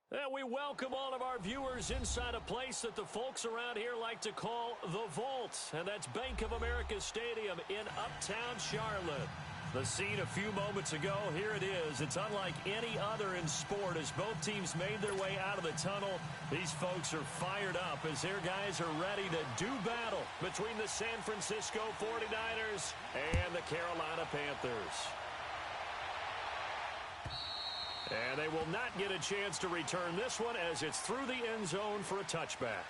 And we welcome all of our viewers inside a place that the folks around here like to call the Vault. And that's Bank of America Stadium in Uptown Charlotte. The scene a few moments ago, here it is. It's unlike any other in sport as both teams made their way out of the tunnel. These folks are fired up as their guys are ready to do battle between the San Francisco 49ers and the Carolina Panthers. And they will not get a chance to return this one as it's through the end zone for a touchback.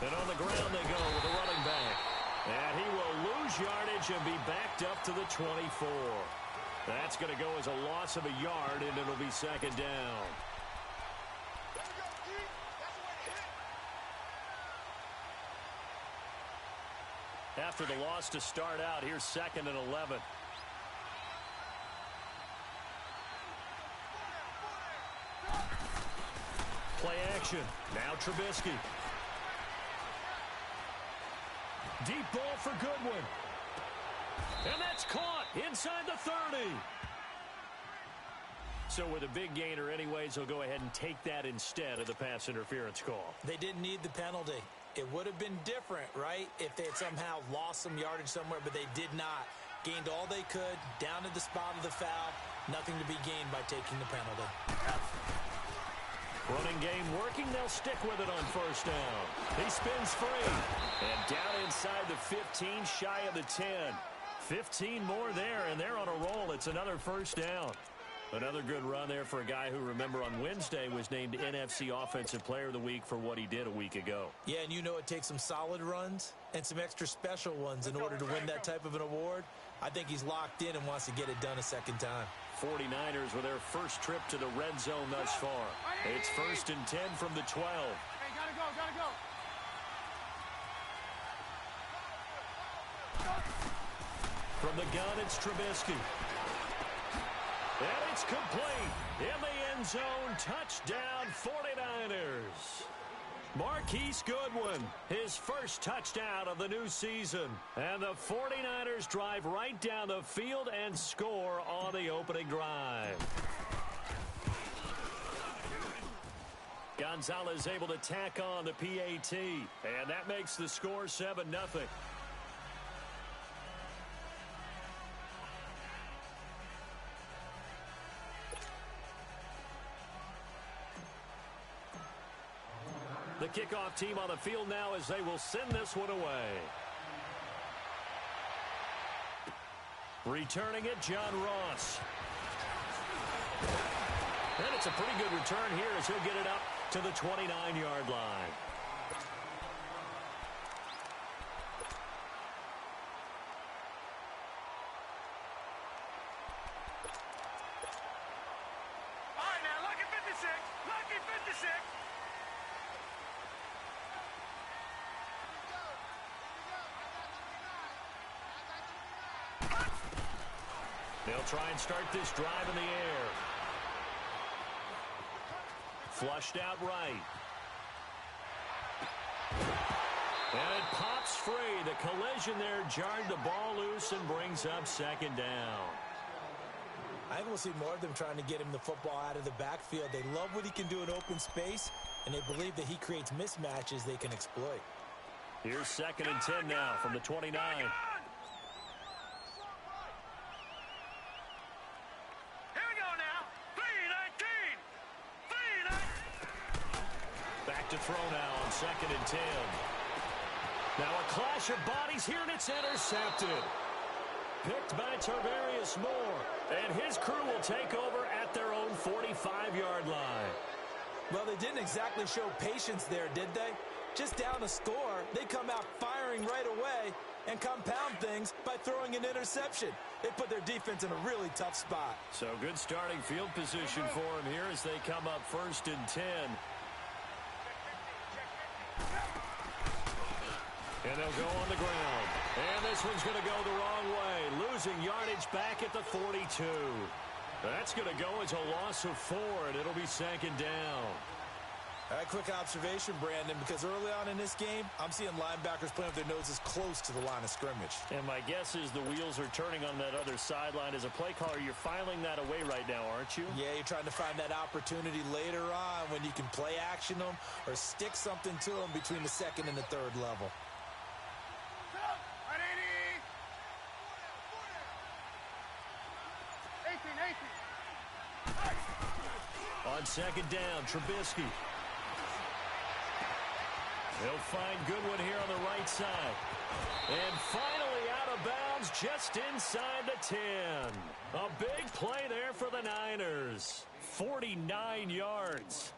And on the ground they go with the running back. And he will lose yardage and be backed up to the 24. That's going to go as a loss of a yard, and it'll be second down. After the loss to start out, here's 2nd and 11. Play action. Now Trubisky. Deep ball for Goodwin. And that's caught inside the 30. So with a big gainer anyways, he'll go ahead and take that instead of the pass interference call. They didn't need the penalty. It would have been different, right, if they had somehow lost some yardage somewhere, but they did not. Gained all they could, down to the spot of the foul. Nothing to be gained by taking the penalty. Running game working. They'll stick with it on first down. He spins free. And down inside the 15, shy of the 10. 15 more there, and they're on a roll. It's another first down. Another good run there for a guy who, remember, on Wednesday was named NFC Offensive Player of the Week for what he did a week ago. Yeah, and you know it takes some solid runs and some extra special ones in order to win that type of an award. I think he's locked in and wants to get it done a second time. 49ers with their first trip to the red zone thus far. It's 1st and 10 from the 12. Hey, gotta go. From the gun, it's Trubisky. And it's complete. In the end zone, touchdown 49ers. Marquise Goodwin, his first touchdown of the new season. And the 49ers drive right down the field and score on the opening drive. Gonzalez able to tack on the PAT. And that makes the score 7-0. The kickoff team on the field now as they will send this one away. Returning it, John Ross. And it's a pretty good return here as he'll get it up to the 29-yard line. All right, now, lucky 56. Lucky 56. They'll try and start this drive in the air. Flushed out right. And it pops free. The collision there jarred the ball loose and brings up second down. I think we'll see more of them trying to get him the football out of the backfield. They love what he can do in open space, and they believe that he creates mismatches they can exploit. Here's 2nd and 10 now from the 29. Back to throw now on 2nd and 10. Now a clash of bodies here, and it's intercepted. Picked by Tarvarius Moore, and his crew will take over at their own 45-yard line. Well, they didn't exactly show patience there, did they? Just down a score, they come out firing right away and compound things by throwing an interception. They put their defense in a really tough spot. So good starting field position for them here as they come up 1st and 10. And they'll go on the ground. And this one's going to go the wrong way. Losing yardage back at the 42. That's going to go as a loss of 4, and it'll be 2nd down. All right, quick observation, Brandon, because early on in this game, I'm seeing linebackers playing with their noses close to the line of scrimmage. And my guess is the wheels are turning on that other sideline. As a play caller, you're filing that away right now, aren't you? Yeah, you're trying to find that opportunity later on when you can play action them or stick something to them between the 2nd and the 3rd level. On 2nd down, Trubisky. He'll find Goodwin here on the right side. And finally out of bounds just inside the 10. A big play there for the Niners. 49 yards.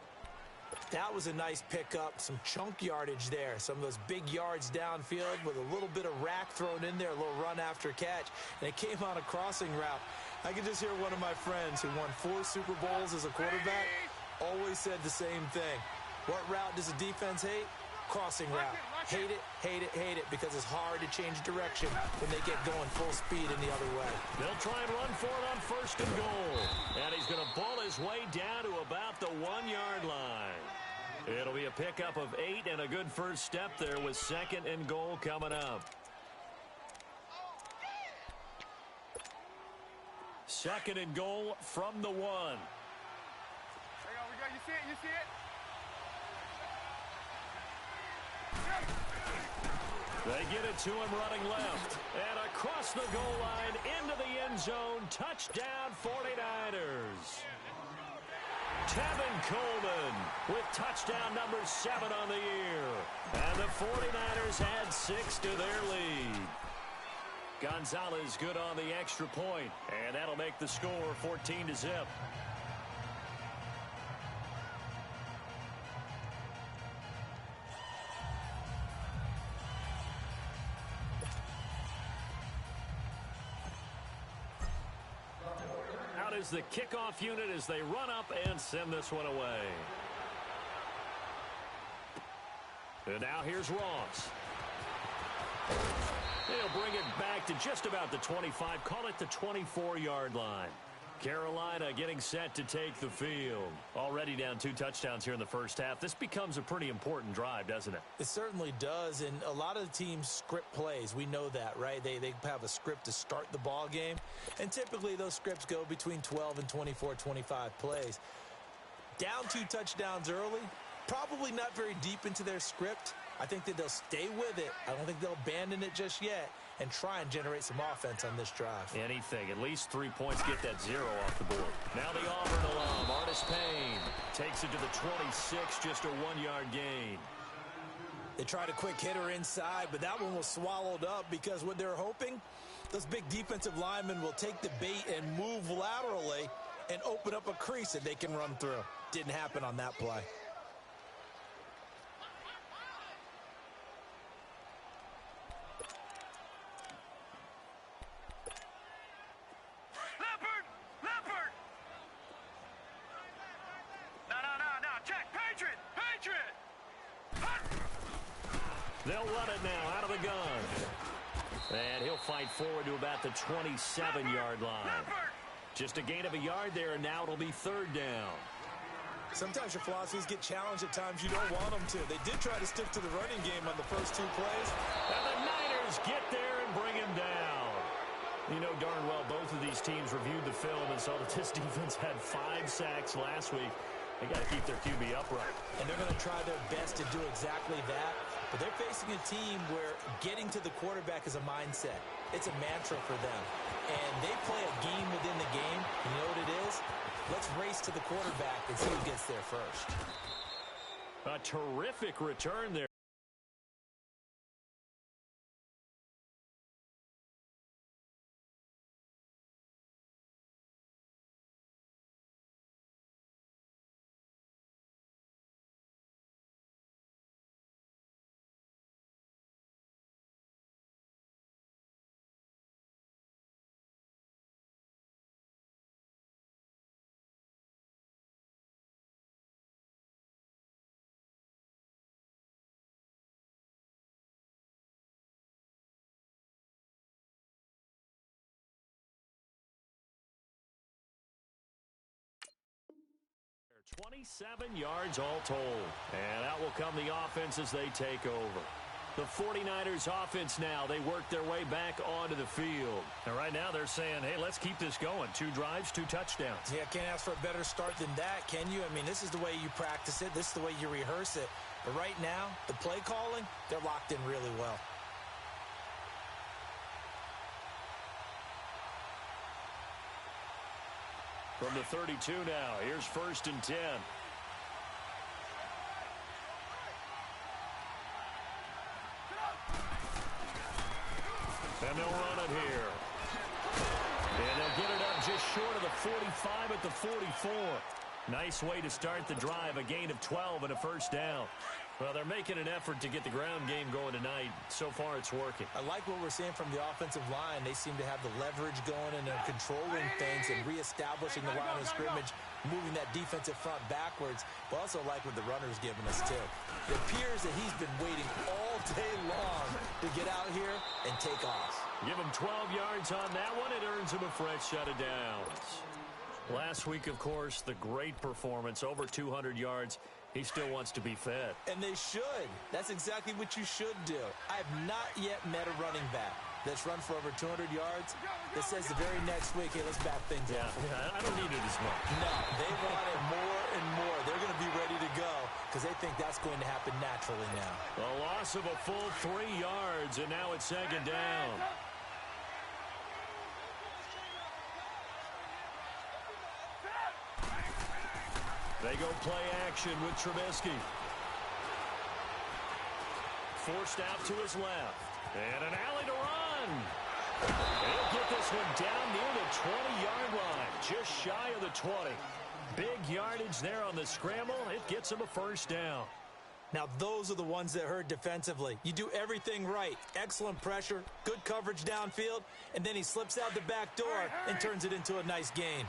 That was a nice pickup, some chunk yardage there. Some of those big yards downfield with a little bit of rack thrown in there, a little run after catch. And it came on a crossing route. I can just hear one of my friends who won 4 Super Bowls as a quarterback always said the same thing. What route does the defense hate? Crossing route. Hate it, hate it, hate it, because it's hard to change direction when they get going full speed in the other way. They'll try and run for it on 1st and goal. And he's going to ball his way down to about the 1-yard line. It'll be a pickup of 8 and a good first step there with 2nd and goal coming up. 2nd and goal from the 1. We go. You see it? You see it? They get it to him running left. And across the goal line into the end zone. Touchdown 49ers. Tevin Coleman with touchdown number 7 on the year. And the 49ers add 6 to their lead. Gonzalez good on the extra point, and that'll make the score 14-0. Out is the kickoff unit as they run up and send this one away. And now here's Ross. They'll bring it back to just about the 25, call it the 24-yard line. Carolina getting set to take the field. Already down 2 touchdowns here in the first half. This becomes a pretty important drive, doesn't it? It certainly does, and a lot of the teams script plays. We know that, right? They have a script to start the ball game, and typically those scripts go between 12 and 24, 25 plays. Down 2 touchdowns early, probably not very deep into their script. I think that they'll stay with it. I don't think they'll abandon it just yet and try and generate some offense on this drive. Anything. At least 3 points, get that 0 off the board. Now the Auburn alum, Artis Payne, takes it to the 26, just a 1-yard gain. They tried a quick hitter inside, but that one was swallowed up because what they're hoping, those big defensive linemen will take the bait and move laterally and open up a crease that they can run through. Didn't happen on that play. They'll run it now out of the gun. And he'll fight forward to about the 27-yard line. Just a gain of a yard there, and now it'll be 3rd down. Sometimes your philosophies get challenged at times you don't want them to. They did try to stick to the running game on the first 2 plays. And the Niners get there and bring him down. You know darn well both of these teams reviewed the film and saw that this defense had 5 sacks last week. They got to keep their QB upright. And they're going to try their best to do exactly that. But they're facing a team where getting to the quarterback is a mindset. It's a mantra for them. And they play a game within the game. You know what it is? Let's race to the quarterback and see who gets there first. A terrific return there. 27 yards all told. And out will come the offense as they take over. The 49ers offense now, they work their way back onto the field. And right now they're saying, hey, let's keep this going. 2 drives, 2 touchdowns. Yeah, can't ask for a better start than that, can you? I mean, this is the way you practice it. This is the way you rehearse it. But right now, the play calling, they're locked in really well. From the 32 now, here's 1st and 10. And they'll run it here. And they'll get it up just short of the 45 at the 44. Nice way to start the drive, a gain of 12 and a 1st down. Well, they're making an effort to get the ground game going tonight. So far, it's working. I like what we're seeing from the offensive line. They seem to have the leverage going, and they're controlling things and reestablishing the line of scrimmage, moving that defensive front backwards. But also like what the runner's giving us, too. It appears that he's been waiting all day long to get out here and take off. Give him 12 yards on that one. It earns him a fresh set of downs. Last week, of course, the great performance, over 200 yards. He still wants to be fed. And they should. That's exactly what you should do. I have not yet met a running back that's run for over 200 yards that says the very next week, hey, let's back things up. Yeah, I don't need it as much. No, they want it more and more. They're going to be ready to go because they think that's going to happen naturally now. A loss of a full 3 yards, and now it's 2nd down. They go play action with Trubisky. Forced out to his left. And an alley to run. He'll get this one down near the 20-yard line. Just shy of the 20. Big yardage there on the scramble. It gets him a 1st down. Now, those are the ones that hurt defensively. You do everything right. Excellent pressure, good coverage downfield, and then he slips out the back door and turns it into a nice gain.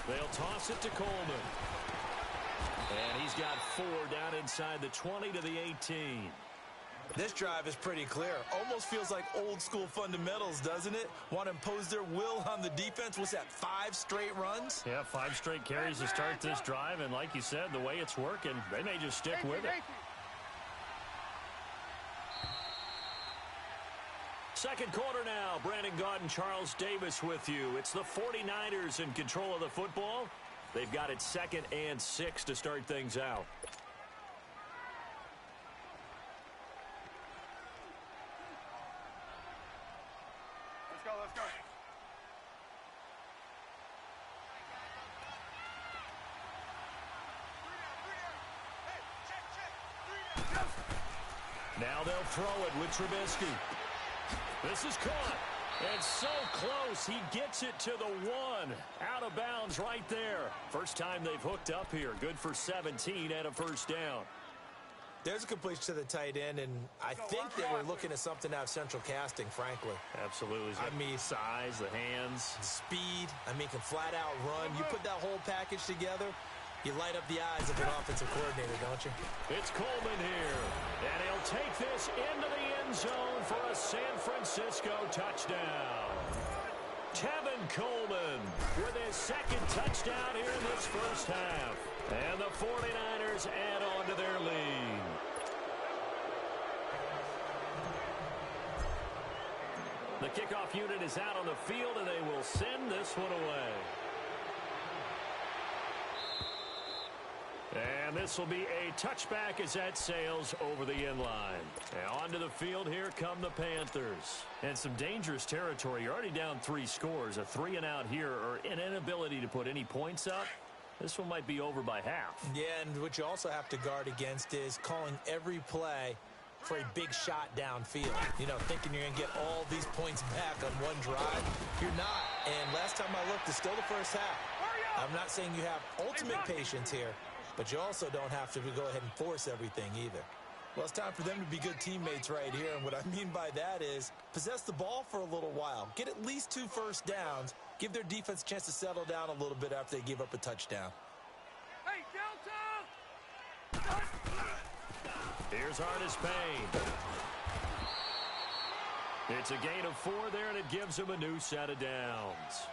They'll toss it to Coleman. And he's got 4 down inside the 20 to the 18. This drive is pretty clear. Almost feels like old school fundamentals, doesn't it? Want to impose their will on the defense. What's that, 5 straight runs? Yeah, 5 straight carries to start this drive. And like you said, the way it's working, they may just stick with it. Second quarter now. Brandon Gaudin and Charles Davis with you. It's the 49ers in control of the football. They've got it 2nd and 6 to start things out. Let's go, let's go. Now they'll throw it with Trubisky. This is caught. And so close. He gets it to the 1. Out of bounds right there. First time they've hooked up here. Good for 17 and a 1st down. There's a completion to the tight end, and I think that we're looking at something out of central casting, frankly. Absolutely. I mean, size, the hands. The speed. I mean, can flat out run. You put that whole package together, you light up the eyes of an offensive coordinator, don't you? It's Coleman here. And he'll take this into the end zone for a San Francisco touchdown. Tevin Coleman with his 2nd touchdown here in this 1st half. And the 49ers add on to their lead. The kickoff unit is out on the field, and they will send this one away. And this will be a touchback as that sails over the end line. Now onto the field, here come the Panthers. And some dangerous territory. You're already down 3 scores. A 3-and-out here, or an inability to put any points up. This one might be over by half. Yeah, and what you also have to guard against is calling every play for a big shot downfield. You know, thinking you're going to get all these points back on one drive. You're not. And last time I looked, it's still the 1st half. I'm not saying you have ultimate patience here, but you also don't have to go ahead and force everything either. Well, it's time for them to be good teammates right here, and what I mean by that is possess the ball for a little while. Get at least 2 first downs. Give their defense a chance to settle down a little bit after they give up a touchdown. Hey, Delta! Here's Artis Payne. It's a gain of 4 there, and it gives them a new set of downs.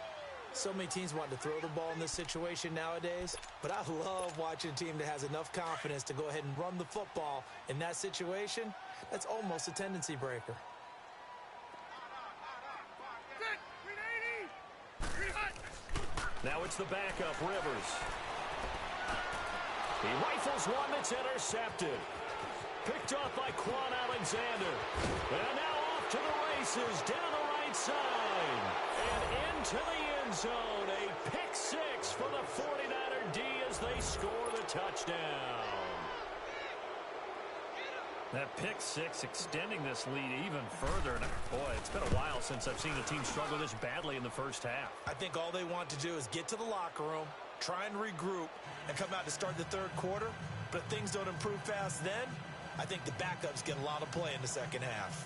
So many teams want to throw the ball in this situation nowadays, but I love watching a team that has enough confidence to go ahead and run the football in that situation. That's almost a tendency breaker. Now it's the backup, Rivers. He rifles one that's intercepted. Picked off by Quan Alexander. And now off to the races, down the right side. And into the end zone. A pick six for the 49er D as they score the touchdown. That pick six extending this lead even further. And boy, it's been a while since I've seen a team struggle this badly in the first half. I think all they want to do is get to the locker room, try and regroup, and come out to start the third quarter. But if things don't improve fast then, I think the backups get a lot of play in the second half.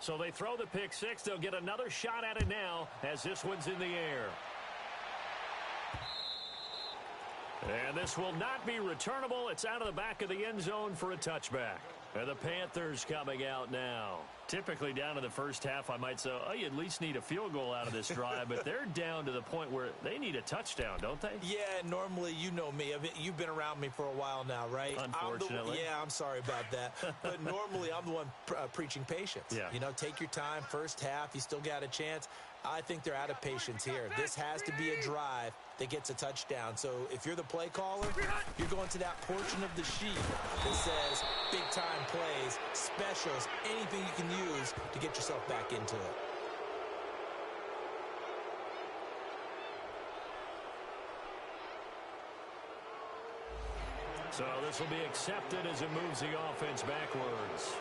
So they throw the pick six. They'll get another shot at it now as this one's in the air. And this will not be returnable. It's out of the back of the end zone for a touchback. And the Panthers coming out now. Typically down in the first half, I might say, oh, you at least need a field goal out of this drive. But they're down to the point where they need a touchdown, don't they? Yeah, normally, you know me. I mean, you've been around me for a while now, right? Unfortunately. I'm sorry about that. But normally, I'm the one preaching patience. Yeah. You know, take your time. First half, you still got a chance. I think they're out of patience here. This has to be a drive that gets a touchdown. So if you're the play caller, you're going to that portion of the sheet that says big-time plays, specials, anything you can use to get yourself back into it. So this will be accepted as it moves the offense backwards.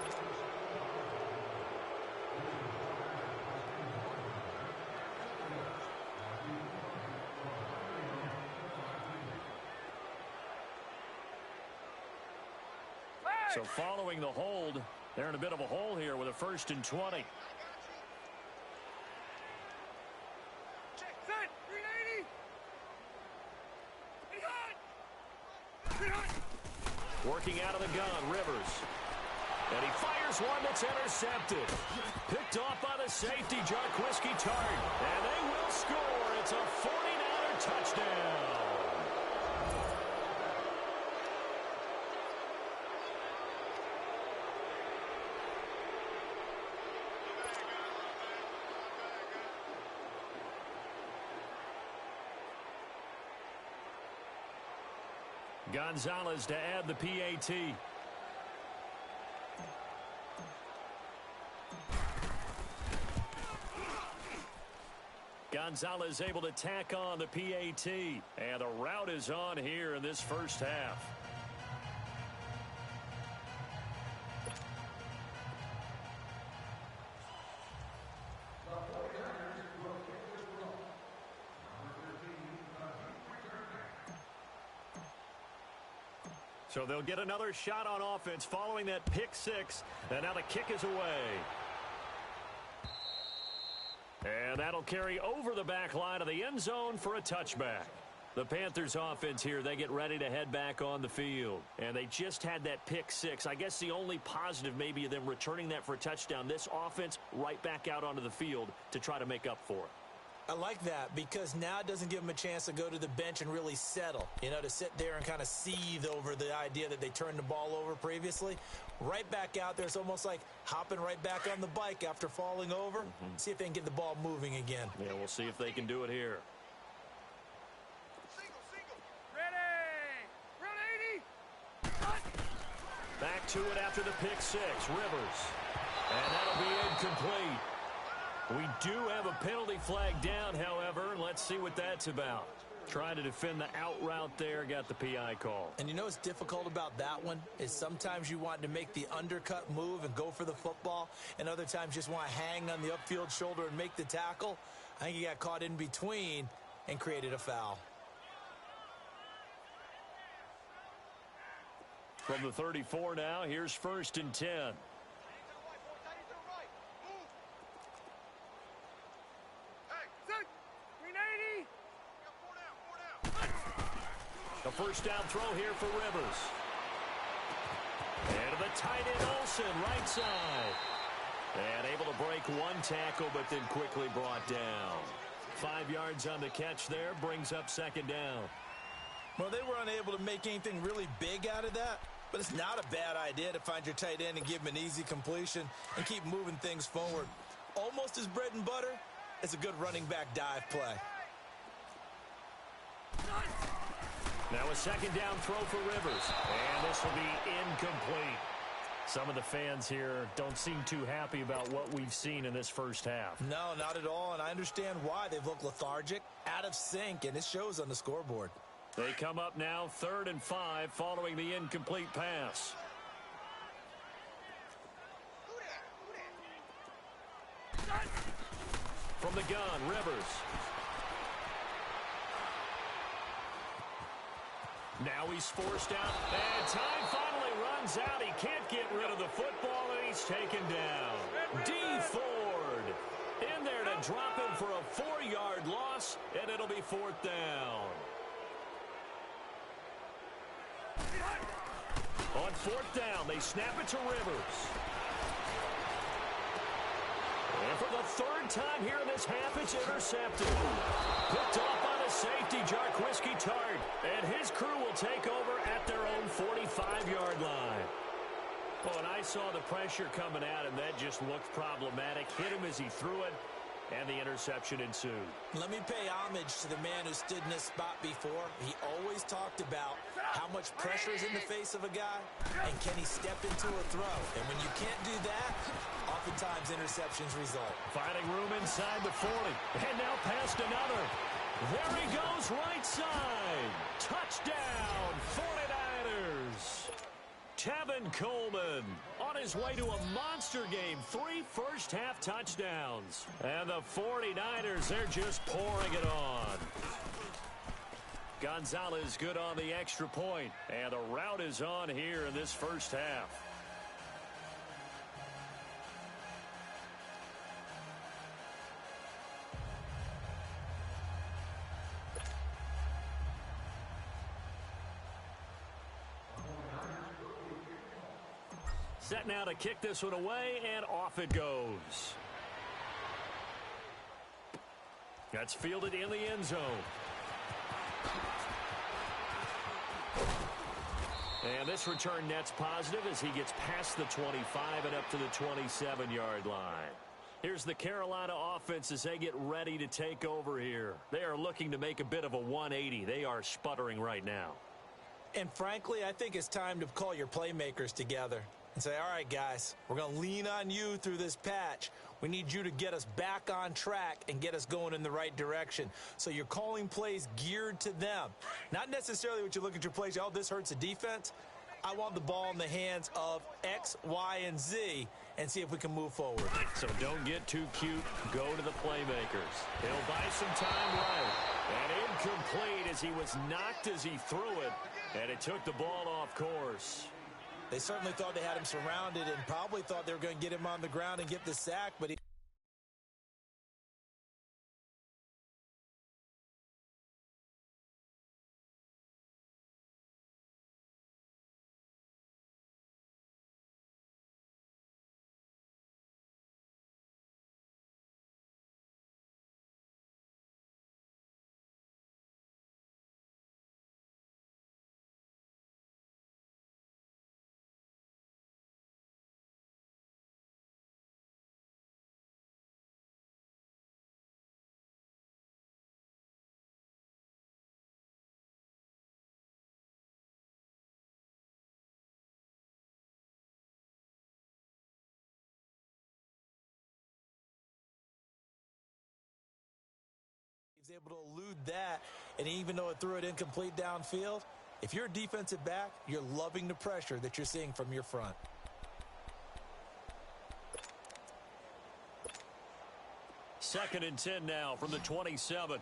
So following the hold, they're in a bit of a hole here with a 1st and 20. Working out of the gun, Rivers. And he fires one that's intercepted. Picked off by the safety, Jarquiski Tart. And they will score. It's a 49er touchdown. Gonzalez to add the PAT. Gonzalez able to tack on the PAT. And the route is on here in this first half. So they'll get another shot on offense following that pick six. And now the kick is away. And that'll carry over the back line of the end zone for a touchback. The Panthers offense here, they get ready to head back on the field. And they just had that pick six. I guess the only positive maybe of them returning that for a touchdown. This offense right back out onto the field to try to make up for it. I like that because now it doesn't give them a chance to go to the bench and really settle, you know, to sit there and kind of seethe over the idea that they turned the ball over previously. Right back out there, it's almost like hopping right back on the bike after falling over. See if they can get the ball moving again. Yeah, we'll see if they can do it here. Back to it after the pick six. Rivers. And that'll be incomplete. We do have a penalty flag down, however. Let's see what that's about. Trying to defend the out route there, got the PI call. And you know what's difficult about that one is sometimes you want to make the undercut move and go for the football, and other times just want to hang on the upfield shoulder and make the tackle. I think he got caught in between and created a foul. From the 34 now, here's 1st and 10. The first down throw here for Rivers. And to the tight end Olsen, right side. And able to break one tackle, but then quickly brought down. 5 yards on the catch there, brings up 2nd down. Well, they were unable to make anything really big out of that, but it's not a bad idea to find your tight end and give him an easy completion and keep moving things forward. Almost his bread and butter. It's a good running back dive play. Now a 2nd down throw for Rivers. And this will be incomplete. Some of the fans here don't seem too happy about what we've seen in this first half. No, not at all, and I understand why. They've looked lethargic, out of sync, and it shows on the scoreboard. They come up now 3rd and 5 following the incomplete pass. From the gun, Rivers. Now he's forced out, and time finally runs out. He can't get rid of the football, and he's taken down. D. Ford in there to drop him for a 4-yard loss, and it'll be 4th down. On 4th down, they snap it to Rivers. And for the 3rd time here in this half, it's intercepted. Picked off on a safety, Jarquiski Tart. And his crew will take over at their own 45-yard line. Oh, and I saw the pressure coming at him. That just looked problematic. Hit him as he threw it, and the interception ensued. Let me pay homage to the man who stood in this spot before. He always talked about how much pressure is in the face of a guy, and can he step into a throw. And when you can't do that, oftentimes interceptions result. Finding room inside the 40, and now past another. There he goes, right side. Touchdown, 49ers. Tevin Coleman on his way to a monster game. 3 first-half touchdowns. And the 49ers, they're just pouring it on. Gonzalez good on the extra point. And the route is on here in this first half. Set now to kick this one away, and off it goes. That's fielded in the end zone. And this return net's positive as he gets past the 25 and up to the 27-yard line. Here's the Carolina offense as they get ready to take over here. They are looking to make a bit of a 180. They are sputtering right now. And frankly, I think it's time to call your playmakers together and say, all right, guys, we're going to lean on you through this patch. We need you to get us back on track and get us going in the right direction. So you're calling plays geared to them. Not necessarily what you look at your plays, oh, this hurts the defense. I want the ball in the hands of X, Y, and Z and see if we can move forward. So don't get too cute. Go to the playmakers. He'll buy some time right. And incomplete as he was knocked as he threw it. And it took the ball off course. They certainly thought they had him surrounded and probably thought they were going to get him on the ground and get the sack, but he's able to elude that, and even though it threw it incomplete downfield, if you're a defensive back, you're loving the pressure that you're seeing from your front. Second and 10 now from the 27.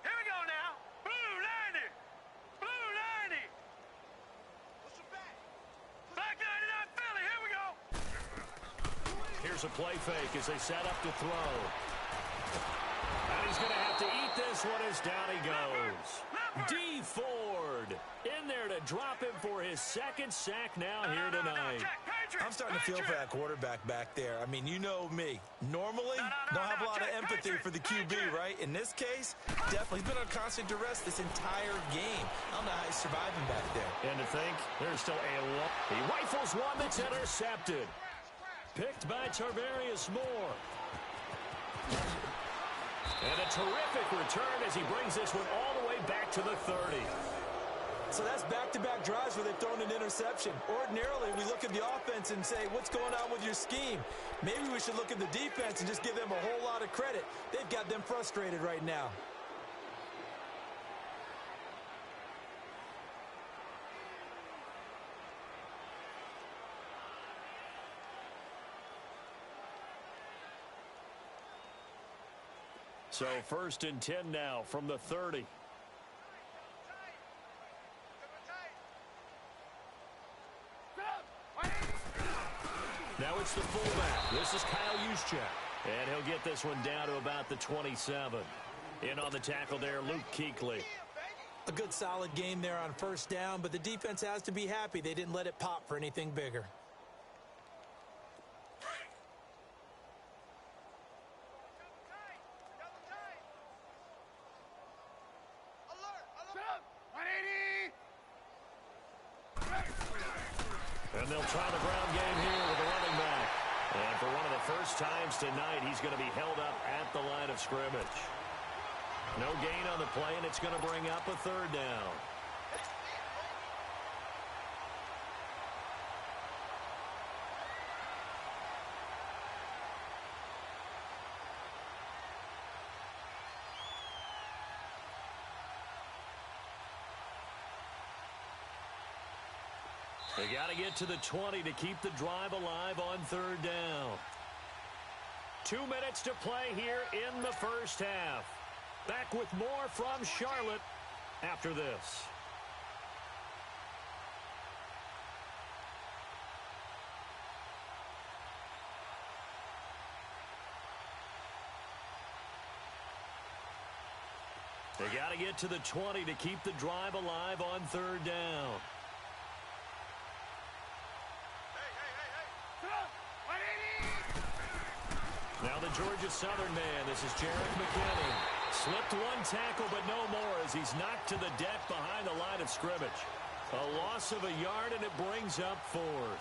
Here we go now. Blue Niners. Here's a play fake as they set up to throw. And he's going to have to eat this one as down he goes. D. Ford in there to drop him for his second sack now here tonight. I'm starting to feel for that quarterback back there. I mean, you know me. Normally, don't have a lot of empathy for the QB, right? In this case, definitely. He's been on constant duress this entire game. I don't know how he's surviving back there. And to think, there's still a lot. He rifles one that's intercepted. Picked by Tarvarius Moore. And a terrific return as he brings this one all the way back to the 30. So that's back-to-back drives where they've thrown an interception. Ordinarily, we look at the offense and say, what's going on with your scheme? Maybe we should look at the defense and just give them a whole lot of credit. They've got them frustrated right now. So 1st and 10 now from the 30. Now it's the fullback. This is Kyle Juszczyk. And he'll get this one down to about the 27. In on the tackle there, Luke Kuechly. A good solid game there on 1st down, but the defense has to be happy they didn't let it pop for anything bigger. And they'll try the ground game here with the running back. And for one of the first times tonight, he's going to be held up at the line of scrimmage. No gain on the play, and it's going to bring up a 3rd down. They got to get to the 20 to keep the drive alive on 3rd down. 2 minutes to play here in the 1st half. Back with more from Charlotte after this. They got to get to the 20 to keep the drive alive on 3rd down. Now the Georgia Southern man, this is Jarek McKinney. Slipped one tackle, but no more as he's knocked to the deck behind the line of scrimmage. A loss of a yard, and it brings up 4th.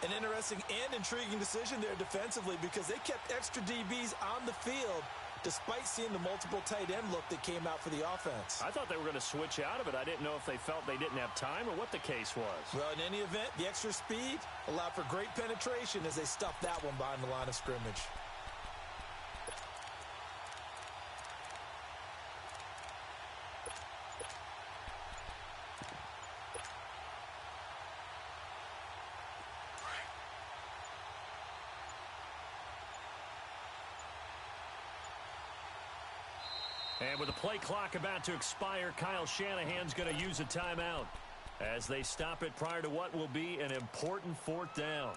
An interesting and intriguing decision there defensively because they kept extra DBs on the field despite seeing the multiple tight end look that came out for the offense. I thought they were going to switch out of it. I didn't know if they felt they didn't have time or what the case was. Well, in any event, the extra speed allowed for great penetration as they stuffed that one behind the line of scrimmage. And with the play clock about to expire, Kyle Shanahan's going to use a timeout as they stop it prior to what will be an important 4th down.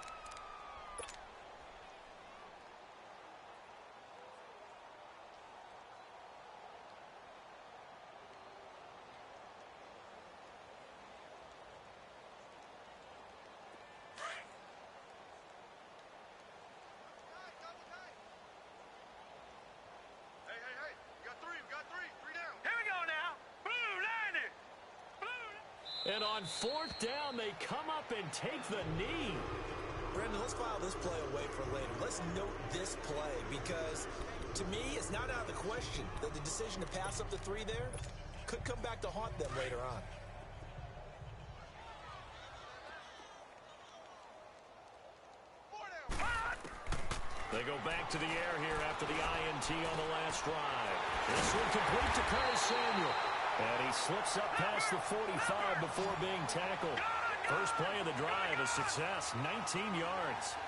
And on 4th down, they come up and take the knee. Brendan, let's file this play away for later. Let's note this play because, to me, it's not out of the question that the decision to pass up the 3 there could come back to haunt them later on. They go back to the air here after the INT on the last drive. This one complete to Curtis Samuel. And he slips up past the 45 before being tackled. First play of the drive, a success, 19 yards.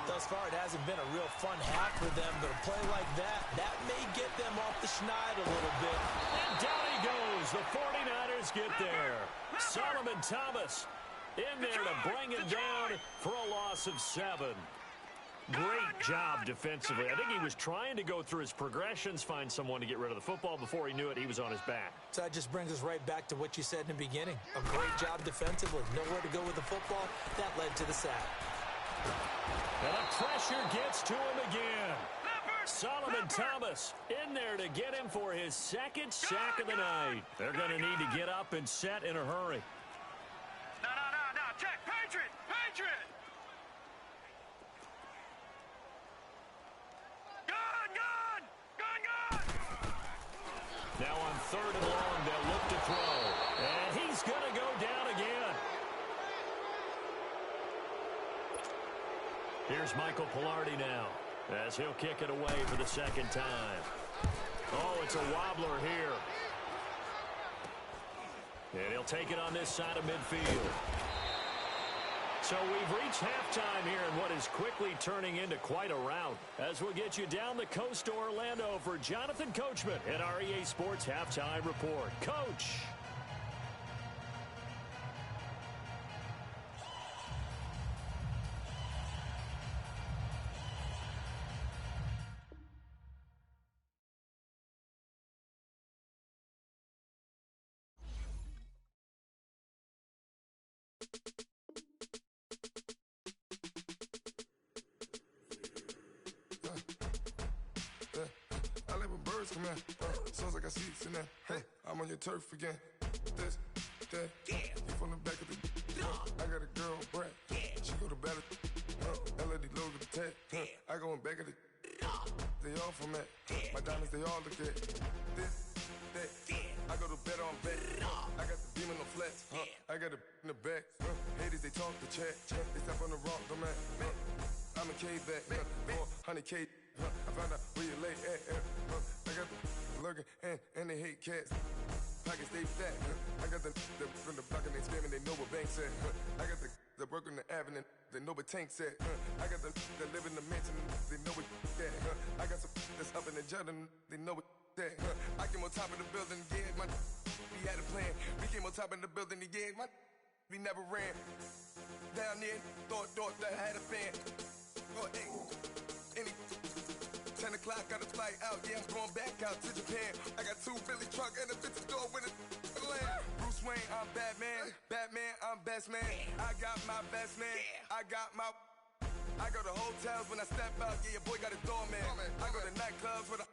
Thus far, it hasn't been a real fun half for them, but a play like that may get them off the schneid a little bit. And down he goes. The 49ers get there. Solomon Thomas in there to bring it down for a loss of 7. Great job defensively. I think he was trying to go through his progressions, find someone to get rid of the football. Before he knew it, he was on his back. So that just brings us right back to what you said in the beginning. A great job defensively. Nowhere to go with the football. That led to the sack. And the pressure gets to him again. Solomon Thomas in there to get him for his second sack of the night. They're going to need to get up and set in a hurry. No. Check. Patriot. Gun. Now on 3rd and long, they'll look to throw. And he's going to go down again. Here's Michael Pilardi now, as he'll kick it away for the second time. Oh, it's a wobbler here. And he'll take it on this side of midfield. So we've reached halftime here in what is quickly turning into quite a rout. As we'll get you down the coast to Orlando for Jonathan Coachman at our EA Sports Halftime Report. Coach. Come here, sounds like I see it in there. Hey, I'm on your turf again. This, that, you from the back of the. I got a girl, Brad. She go to battle. LED logo the tag. I go in back of the. They all from that. My diamonds, they all look at. This, that. I go to bet on bet. I got the beam in the flats. I got it in the back. Haters, they talk the chat. They step on the rock, the man. I'm a K back. 400K. I found out where you lay at. I got the lurking and they hate cats. Pockets stay fat. I got the from the block and they screaming, they know what banks at. I got the work on the avenue, they know what tanks at. I got the live in the mansion, they know what that. I got some that's up in the Jordan, they know what that. I came on top of the building, yeah, we had a plan. We came on top of the building, yeah, we never ran. Down there, thought that I had a fan. Oh, hey, any 10 o'clock, got a flight out, yeah, I'm going back out to Japan. I got 2 Billy truck and a 50 door with a land. Bruce Wayne, I'm Batman, I'm best man. I got my best man, I go to hotels when I step out, yeah, your boy got a doorman. I go to nightclubs with a,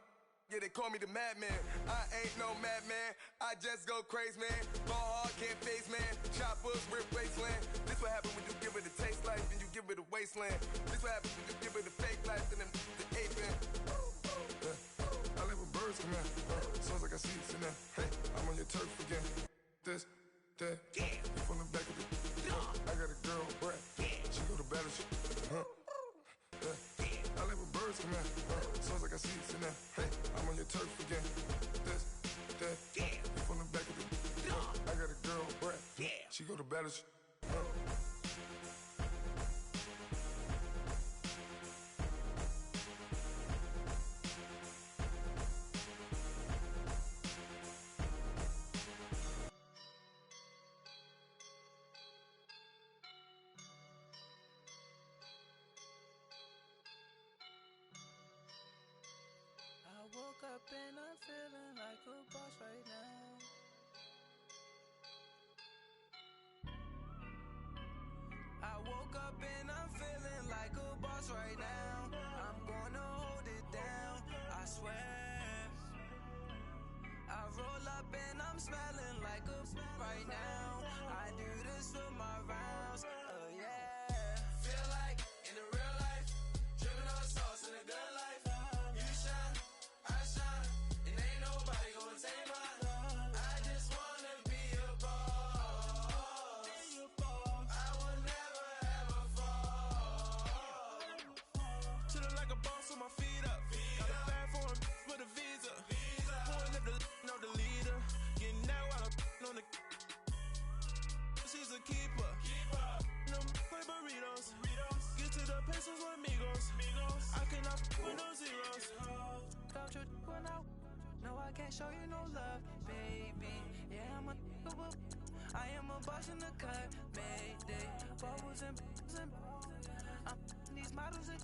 yeah, they call me the madman. I ain't no madman, I just go crazy, man. Ball hard, can't face, man. Choppers, rip wasteland. This what happen when you give it a taste life and you give it a wasteland. This what happen when you give it a fake life and then the ape man. I live with birds come in. Sounds like I see it in there. Hey, I'm on your turf again. This, that, you from the back of the. I got a girl, Brad. She go to battle. I live with birds come in. Sounds like I see it in there. Hey, I'm on your turf again. This, that, you from the back of the. I got a girl, Brad. She go to battle. Woke up and I'm feeling like a boss right now. I woke up and I'm feeling like a boss right now. I'm gonna hold it down, I swear. I roll up and I'm smelling like a right now. I do this for my rounds, oh yeah. Feel like in the real life, dripping on sauce in a good life. You shine, I shine, and ain't nobody gonna take mine. I just wanna be a boss. I will never ever fall. Chillin' like a boss with my feet up. Got a bag for him with a visa. Pulling up the no the leader. Getting that while I'm on the. She's a keeper. No play burritos. Get to the pesos with amigos. I cannot with no zeros. Got your one out. No, I can't show you no love, baby. Yeah, I am a boss in the cut, Mayday. Bubbles and I'm these models and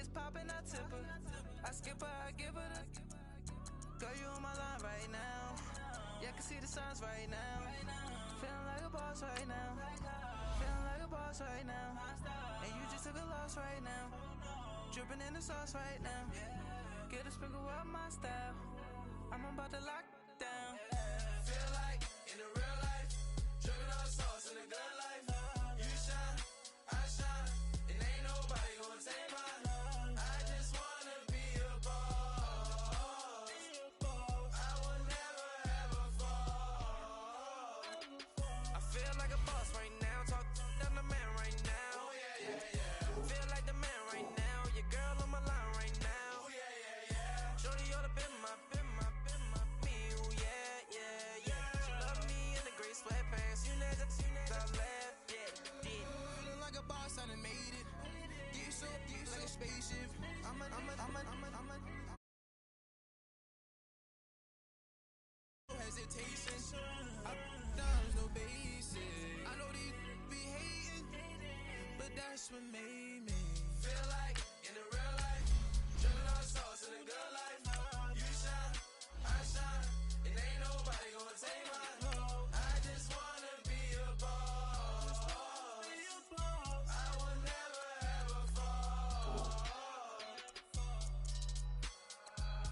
Wrist popping, I tip her. I skip her, I give her the. Girl, you on my line right now. Yeah, I can see the signs right now. Feeling like a boss right now. Feeling like a boss right now. And you just took a loss right now. Dripping in the sauce right now. Get a sprinkle up my style. I'm about to lock down. Feel like in the real life, dripping on sauce in the good life. You shine, I shine, and ain't nobody gonna take mine. I just wanna be a boss. I will never ever fall. I feel like a boss right now. Talk I'm the man right now. Oh yeah, yeah, yeah. Feel like the man right now. Your girl on my line right now. Oh yeah, yeah, yeah. Shorty ought to been my me. Ooh yeah, yeah, yeah. She love me in the gray sweatpants. You never I left, yeah, did. Feeling like a boss, I done made it. Get so like a spaceship. I'm no hesitation. There's no basic. I know these be hating, but that's what made me feel like in the real life, dripping on sauce in the good life. You shine, I shine, and ain't nobody gonna take mine. I just wanna be a boss. I will never ever fall.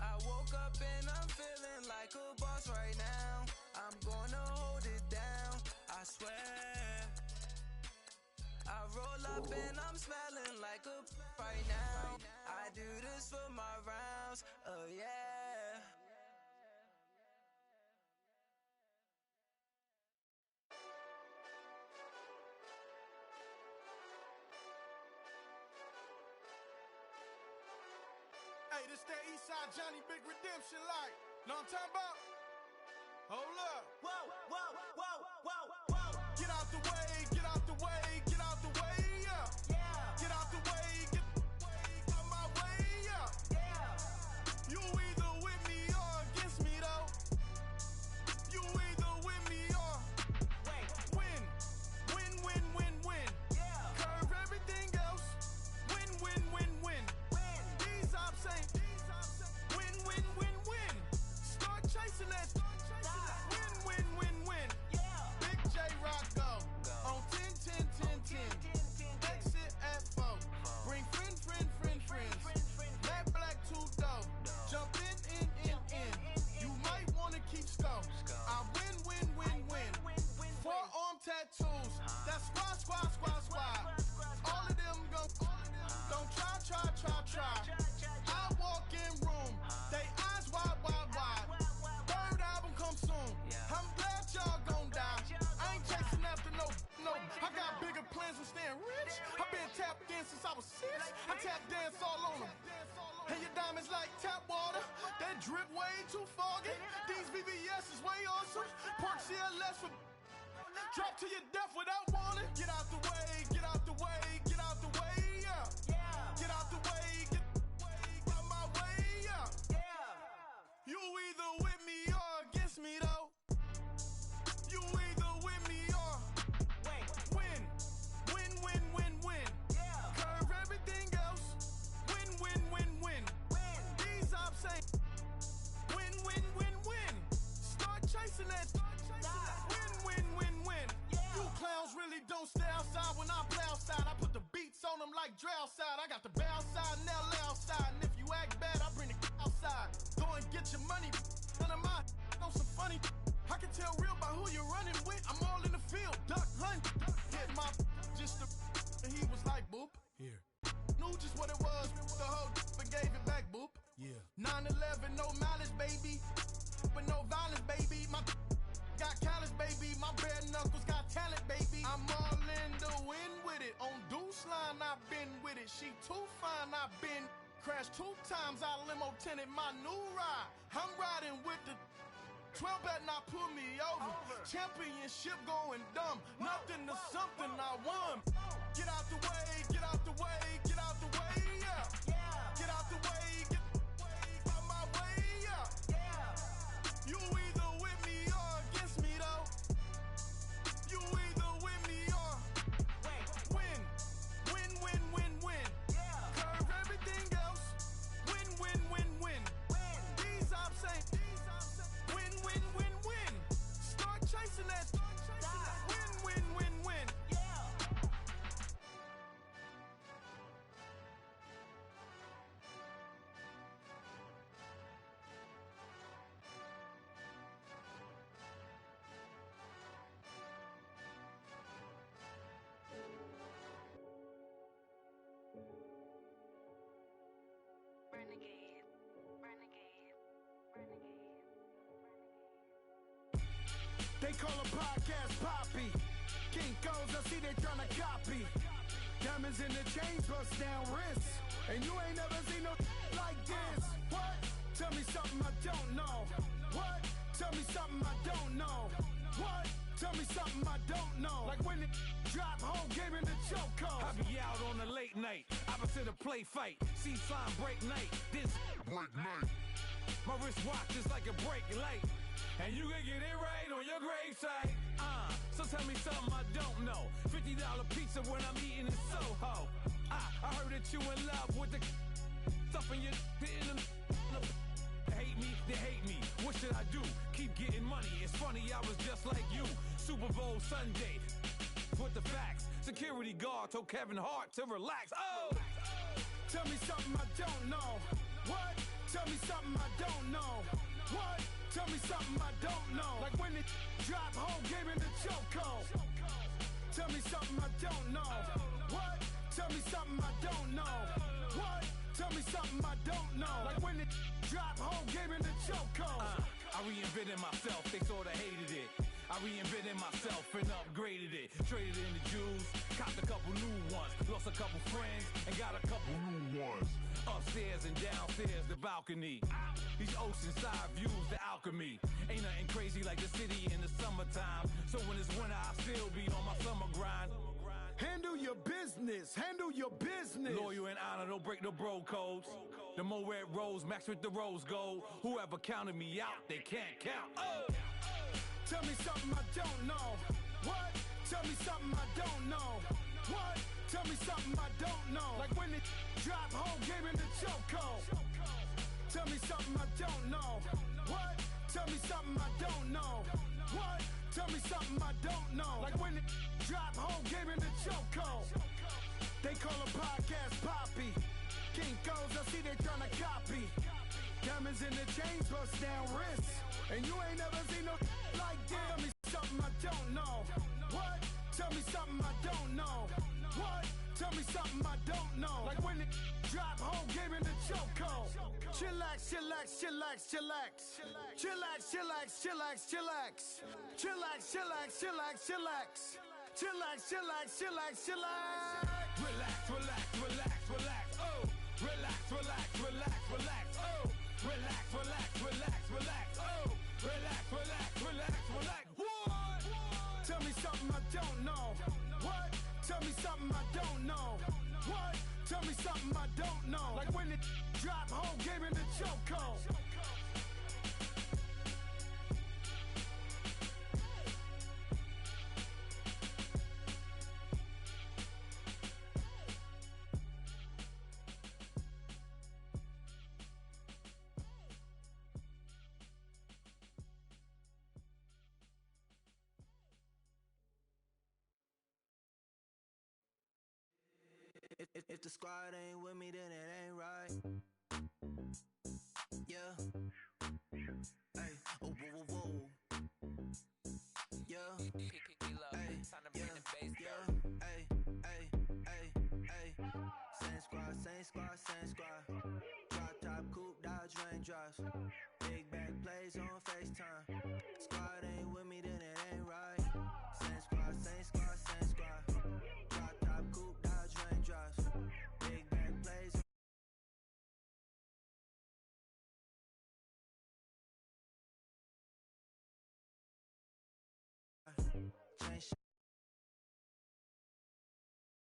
I woke up and I'm feeling like a boss right now. I'm gonna hold it down, I swear. I roll up and I'm smelling like a right now. I do this for my rounds, oh yeah. Hey, this that Eastside Johnny Big Redemption like. Know what I'm talking about? Hold up. Whoa, whoa, whoa, whoa, whoa. Get out the way, get out the way, get out the way, yeah. Yeah, Get out the way, get out my way, yeah. yeah. You either with me or against me, though. You either with me or win. Win, win, win, win. Yeah. Curve everything else. Win, win, win, win. These ops ain't win, win, win, win. Start chasing that. Win, win, win, win. Yeah. Big J Rock go on 10, 10, 10, 10. Exit at 4. Bring friends. Matt Black 2 dough. Jump in. You might wanna keep score. I win. Forearm tattoos. That's squad. All of them don't try. I walk in room. They eyes wide. Third album come soon. I'm glad y'all gon' die. I ain't chasing after no. I got bigger plans than staying rich. I've been tapped in since I was 6. I tap dance all on them. And your diamonds like tap water. That drip way too foggy. These VVS is way awesome. Pork CLS for drop to your death without warning. Get out the way, get out the way, get out the way, yeah. Get out the way, get out my way, yeah. You either with me or against me, though. You either with me or win. Win. Curve everything else. Win. These ops ain't win. Start chasing that. Win. You clowns really don't stay outside when I play outside. I put the beats on them like Dre outside. I got the bow side and LA outside. And if you act bad, I bring the outside. Go and get your money. None of my know some funny. I can tell real by who you're running with. I'm all in the field. Duck hunt. Hit my just the and he was like boop. Here. Knew just what it was. The whole and gave it back boop. Yeah. 9/11, no malice, baby. But no violence, baby. My got callous, baby. My bare knuckles got talent, baby. I'm all in the wind with it. On Deuce Line, I've been with it. She too fine, I've been crashed 2 times. I limo tinted my new ride. I'm riding with the 12 better not pull me over. Championship going dumb. Nothing to something I won. Get out the way, get out the way, get out the way, yeah. Get out the way, get out my way, yeah. You either with me or against me, though. You either with me or win. Curve everything They call a podcast Poppy. Kinkos, I see they tryna copy. Diamonds in the chains, bust down wrists. And you ain't never seen no like this. What? Tell me something I don't know. What? Tell me something I don't know. What? Tell me something I don't know. Like when it drop, whole game in the chokehold. I be out on a late night, opposite a play fight. See sign break night, this break night. My wristwatch is like a brake light. And you can get it right on your gravesite. So tell me something I don't know. $50 pizza when I'm eating in Soho. I heard that you in love with the stuff in your in the hate me, they hate me. What should I do? Keep getting money. It's funny, I was just like you. Super Bowl Sunday with the facts. Security guard told Kevin Hart to relax. Oh! Tell me something I don't know. What? Tell me something I don't know. What? Tell me something I don't know. Like when it drop, whole game in the chokehold. Tell me something I don't know. What? Tell me something I don't know. What? Tell me something I don't know. Like when it drop, whole game in the chokehold. I reinvented myself, they sorta hated it. I reinvented myself and upgraded it. Traded in the Jews, copped a couple new ones. Lost a couple friends and got a couple new ones. Upstairs and downstairs, the balcony. These oceanside views, the alchemy. Ain't nothing crazy like the city in the summertime. So when it's winter, I still be on my summer grind. Handle your business, handle your business. Loyal and honor, don't break the bro codes. The more red rose, max with the rose gold. Whoever counted me out, they can't count. Oh! Tell me something I don't know. What? Tell me something I don't know. What? Tell me something I don't know. Like when it drop, whole game in the chokehold. Tell me something I don't know. What? Tell me something I don't know. What? Tell me something I don't know. Like when it drop, whole game in the chokehold. They call a podcast Poppy. Kinkos, I see they tryna copy. Diamonds in the chains, bust down wrists. And you ain't never seen no like this. Tell me something I don't know. What? Tell me something I don't know. What? Tell me something I don't know. Like when it drop, whole game in the chokehold. Chillax, chillax, chillax, chillax. Chillax, chillax, chillax, chillax. Chillax, chillax, chillax, chillax. Chillax, chillax, chillax, chillax. Relax, relax, relax, relax. Oh! Relax, relax, relax, relax. Oh! Relax, relax, relax, relax. Oh! Relax, relax, relax, relax. What? Tell me something I don't know. What? Tell me something I don't know. What? Tell me something I don't know. Like when it drop, whole game in the chokehold. If the squad ain't with me, then it ain't right. Yeah. Hey. Oh, whoa, whoa, whoa. Yeah. Hey. Yeah. Yeah. Hey. Hey. Hey. Hey. Same squad, same squad, same squad. Drop top, coupe, dodge, raindrops. Big back plays on FaceTime. Squad ain't with me, then it ain't right. Same squad, same squad, same squad. Drop top, coupe, dodge, raindrops. Big back plays. Change